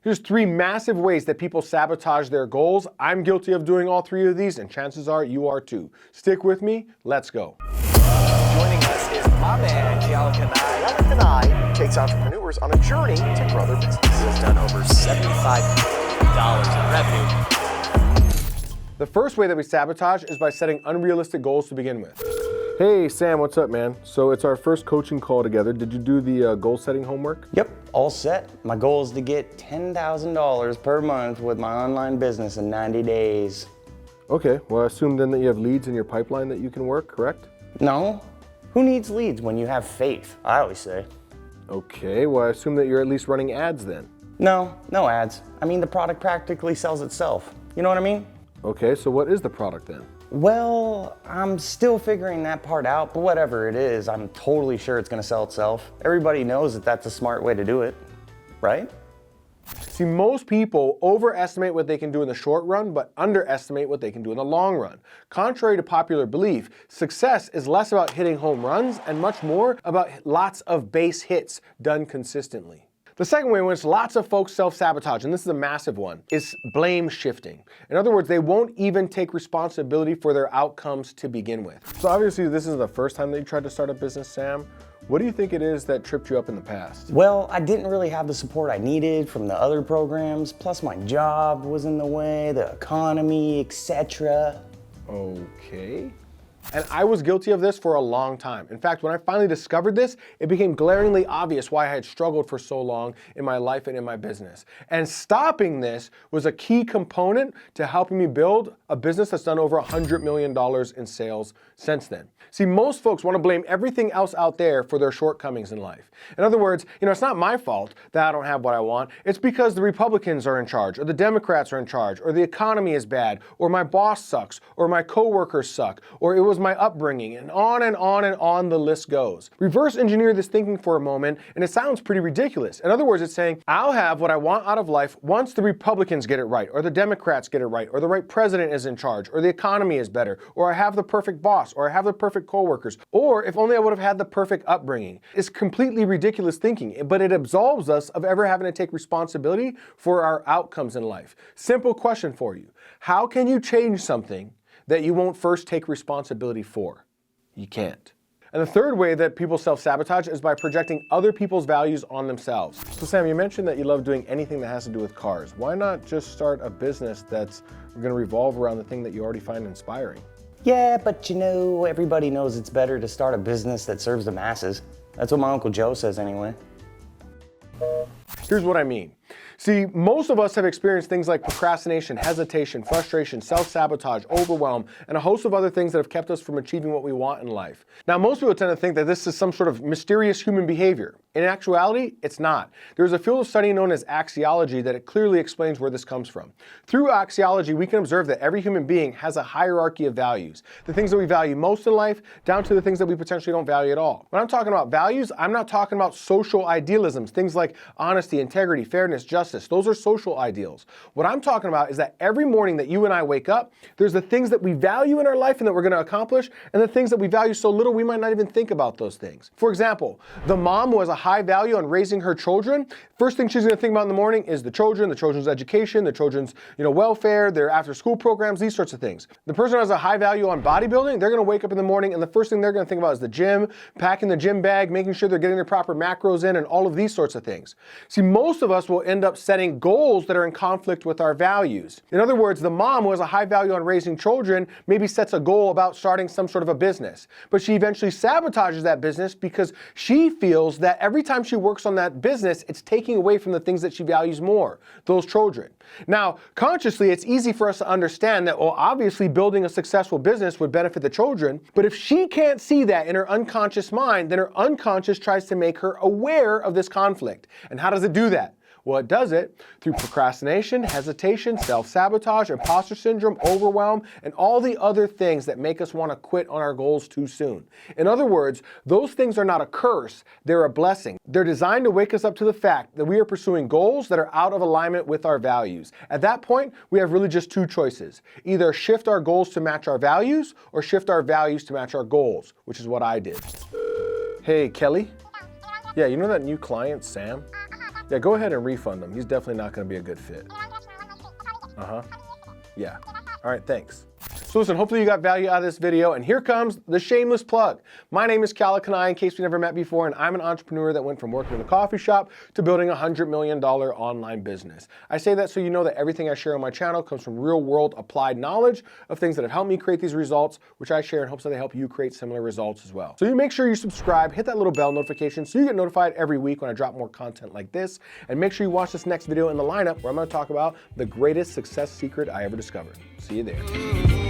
Here's 3 massive ways that people sabotage their goals. I'm guilty of doing all 3 of these, and chances are you are too. Stick with me, let's go. Joining us is my man, Gianluca Nye, takes entrepreneurs on a journey to grow their business. He has done over $75 million in revenue. The first way that we sabotage is by setting unrealistic goals to begin with. Hey Sam, what's up, man? So it's our first coaching call together. Did you do the goal setting homework? Yep, all set. My goal is to get $10,000 per month with my online business in 90 days. Okay, well I assume then that you have leads in your pipeline that you can work, correct? No, who needs leads when you have faith, I always say. Okay, well I assume that you're at least running ads then. No ads. I mean, the product practically sells itself. You know what I mean? Okay, so what is the product then? Well, I'm still figuring that part out, but whatever it is, I'm totally sure it's gonna sell itself. Everybody knows that that's a smart way to do it, right? See, most people overestimate what they can do in the short run, but underestimate what they can do in the long run. Contrary to popular belief, success is less about hitting home runs and much more about lots of base hits done consistently. The second way in which lots of folks self-sabotage, and this is a massive one, is blame shifting. In other words, they won't even take responsibility for their outcomes to begin with. So obviously this is the first time that you tried to start a business, Sam. What do you think it is that tripped you up in the past? Well, I didn't really have the support I needed from the other programs, plus my job was in the way, the economy, etc. Okay. And I was guilty of this for a long time. In fact, when I finally discovered this, it became glaringly obvious why I had struggled for so long in my life and in my business. And stopping this was a key component to helping me build a business that's done over $100 million in sales since then. See, most folks want to blame everything else out there for their shortcomings in life. In other words, it's not my fault that I don't have what I want. It's because the Republicans are in charge, or the Democrats are in charge, or the economy is bad, or my boss sucks, or my coworkers suck, or it was my upbringing, and on and on and on the list goes. Reverse engineer this thinking for a moment, and it sounds pretty ridiculous. In other words, it's saying, I'll have what I want out of life once the Republicans get it right, or the Democrats get it right, or the right president is in charge, or the economy is better, or I have the perfect boss, or I have the perfect coworkers, or if only I would have had the perfect upbringing. It's completely ridiculous thinking, but it absolves us of ever having to take responsibility for our outcomes in life. Simple question for you. How can you change something that you won't first take responsibility for? You can't. And the third way that people self-sabotage is by projecting other people's values on themselves. So Sam, you mentioned that you love doing anything that has to do with cars. Why not just start a business that's going to revolve around the thing that you already find inspiring? Yeah, but everybody knows it's better to start a business that serves the masses. That's what my Uncle Joe says anyway. Here's what I mean. See, most of us have experienced things like procrastination, hesitation, frustration, self-sabotage, overwhelm, and a host of other things that have kept us from achieving what we want in life. Now, most people tend to think that this is some sort of mysterious human behavior. In actuality, it's not. There's a field of study known as axiology that it clearly explains where this comes from. Through axiology, we can observe that every human being has a hierarchy of values. The things that we value most in life, down to the things that we potentially don't value at all. When I'm talking about values, I'm not talking about social idealisms, things like honesty, integrity, fairness, justice. Those are social ideals. What I'm talking about is that every morning that you and I wake up, there's the things that we value in our life and that we're going to accomplish, and the things that we value so little we might not even think about those things. For example, the mom who has a high value on raising her children, first thing she's going to think about in the morning is the children's education, the children's welfare, their after-school programs, these sorts of things. The person who has a high value on bodybuilding, they're going to wake up in the morning and the first thing they're going to think about is the gym, packing the gym bag, making sure they're getting their proper macros in, and all of these sorts of things. See, most of us will end up setting goals that are in conflict with our values. In other words, the mom who has a high value on raising children maybe sets a goal about starting some sort of a business, but she eventually sabotages that business because she feels that every time she works on that business, it's taking away from the things that she values more, those children. Now, consciously, it's easy for us to understand that, well, obviously building a successful business would benefit the children, but if she can't see that in her unconscious mind, then her unconscious tries to make her aware of this conflict. And how does it do that? Well, it does it through procrastination, hesitation, self-sabotage, imposter syndrome, overwhelm, and all the other things that make us want to quit on our goals too soon. In other words, those things are not a curse, they're a blessing. They're designed to wake us up to the fact that we are pursuing goals that are out of alignment with our values. At that point, we have really just two choices. Either shift our goals to match our values, or shift our values to match our goals, which is what I did. Hey, Kelly? Yeah, you know that new client, Sam? Yeah, go ahead and refund him. He's definitely not going to be a good fit. Yeah. All right, thanks. So listen, hopefully you got value out of this video, and here comes the shameless plug. My name is Kala Kanai, in case we never met before, and I'm an entrepreneur that went from working in a coffee shop to building a $100 million online business. I say that so you know that everything I share on my channel comes from real-world applied knowledge of things that have helped me create these results, which I share in hopes that they help you create similar results as well. So you make sure you subscribe, hit that little bell notification so you get notified every week when I drop more content like this, and make sure you watch this next video in the lineup where I'm going to talk about the greatest success secret I ever discovered. See you there.